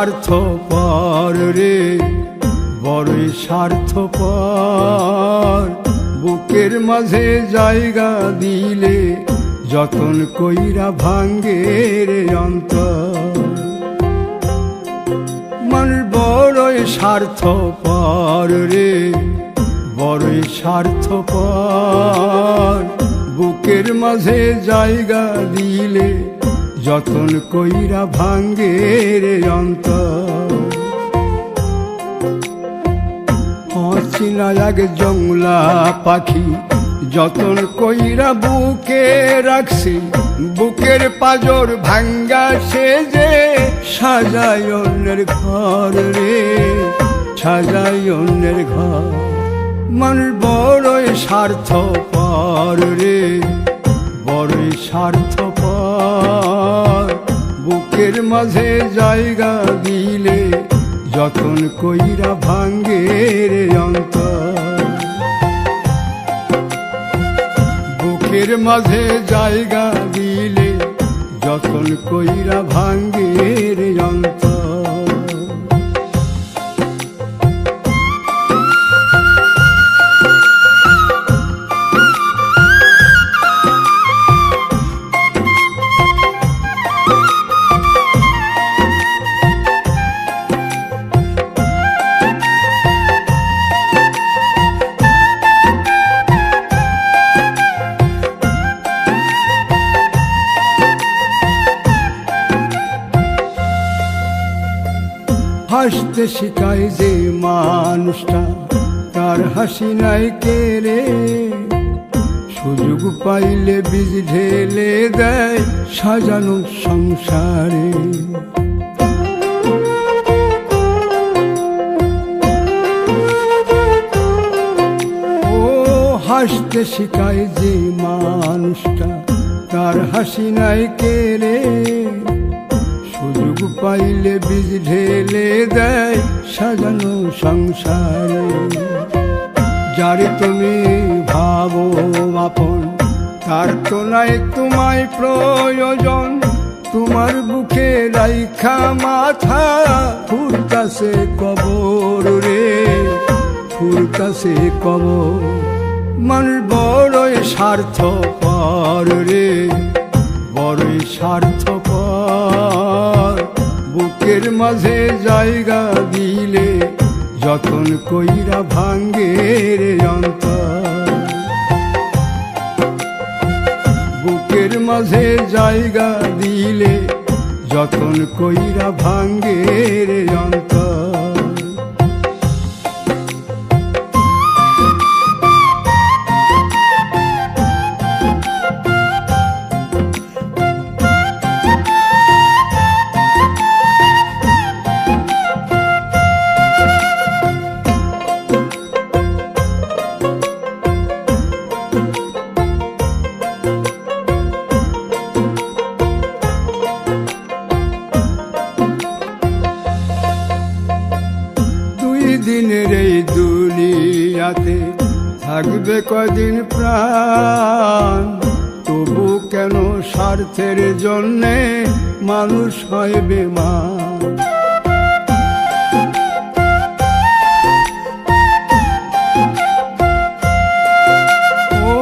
স্বার্থপর রে, বড়ই স্বার্থপর। বুকের মাঝে জায়গা দিলে যতন কইরা ভাঙ্গে রে অন্তর। মানুষ বড়ই স্বার্থপর রে, বড়ই স্বার্থপর। বুকের মাঝে জায়গা দিলে যতন কইরা ভাঙ্গে রে অন্তর। অচিনা এক জংলা পাখি যতন কইরা বুকে রাখছি, বুকের পাজর ভাঙ্গা সে যে সাজায় অন্যের ঘর রে, সাজায় অন্যের ঘর। মানুষ বড়ই স্বার্থপর রে, বড়ই স্বার্থপর। বুকের মাঝে জায়গা দিলে যতন কইরা ভাঙ্গে রে অন্তর। বুকের মাঝে জায়গা দিলে যতন কইরা ভাঙ্গে রে অন্তর। হাসতে শিখায় যে মানুষটা, তার হাসি নাই কেড়ে। সুযোগ পাইলে বীজ ঢেলে দেয় সাজানো সংসারে। ও হাসতে শিখায় যে মানুষটা, তার হাসি নাই কেড়ে। সুযোগ পাইলে বীজ ঢেলে দেয় সাজানো সংসারে। যারে তুমি ভাবো আপন, তার তো নাই তোমায় প্রয়োজন। তোমার বুকে রাইখা মাথা ফুরতাছে কবর রে, ফুরতাছে কবর। মানুষ বড়ই স্বার্থপর রে, বড়ই স্বার্থপর। বুকের মাঝে জায়গা দিলে যতন কইরা ভাঙ্গে রে অন্তর। বুকের মাঝে জায়গা দিলে যতন কইরা ভাঙ্গে রে অন্তর। দিনের এই দুনিয়াতে থাকবে কদিন প্রাণ, তবু কেন স্বার্থের জন্যে মানুষ হয় বেমান। ও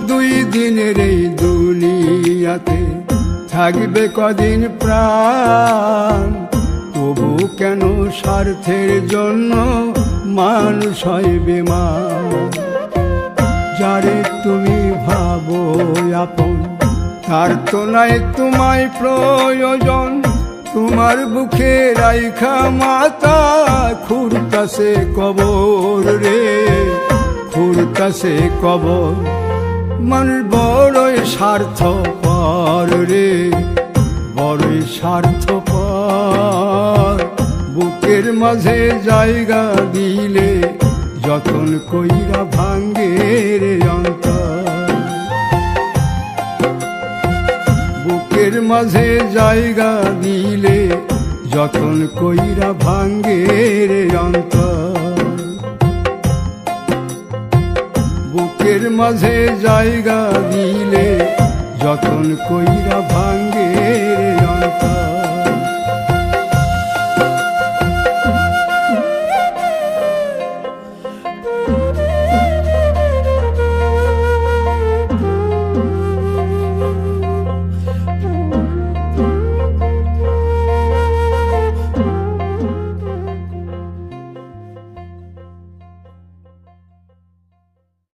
দুই দিনের এই দুনিয়াতে থাকবে কদিন প্রাণ, তবু কেন স্বার্থের জন্য মানুষ হয় বেমান। যারে তুমি ভাবো আপন, তার তো নাই তোমায় প্রয়োজন। তোমার বুকে রাইখা মাথা খুরতাছে কবর রে, খুরতাছে কবর। মানুষ বড়ই স্বার্থপর রে, বড়ই স্বার্থপর। বুকের মাঝে জায়গা দিলে যতন কইরা ভাঙ্গে রে অন্তর। বুকের মাঝে জায়গা দিলে যতন কইরা ভাঙ্গে রে অন্তর। বুকের মাঝে জায়গা দিলে যতন কইরা ভাঙ্গে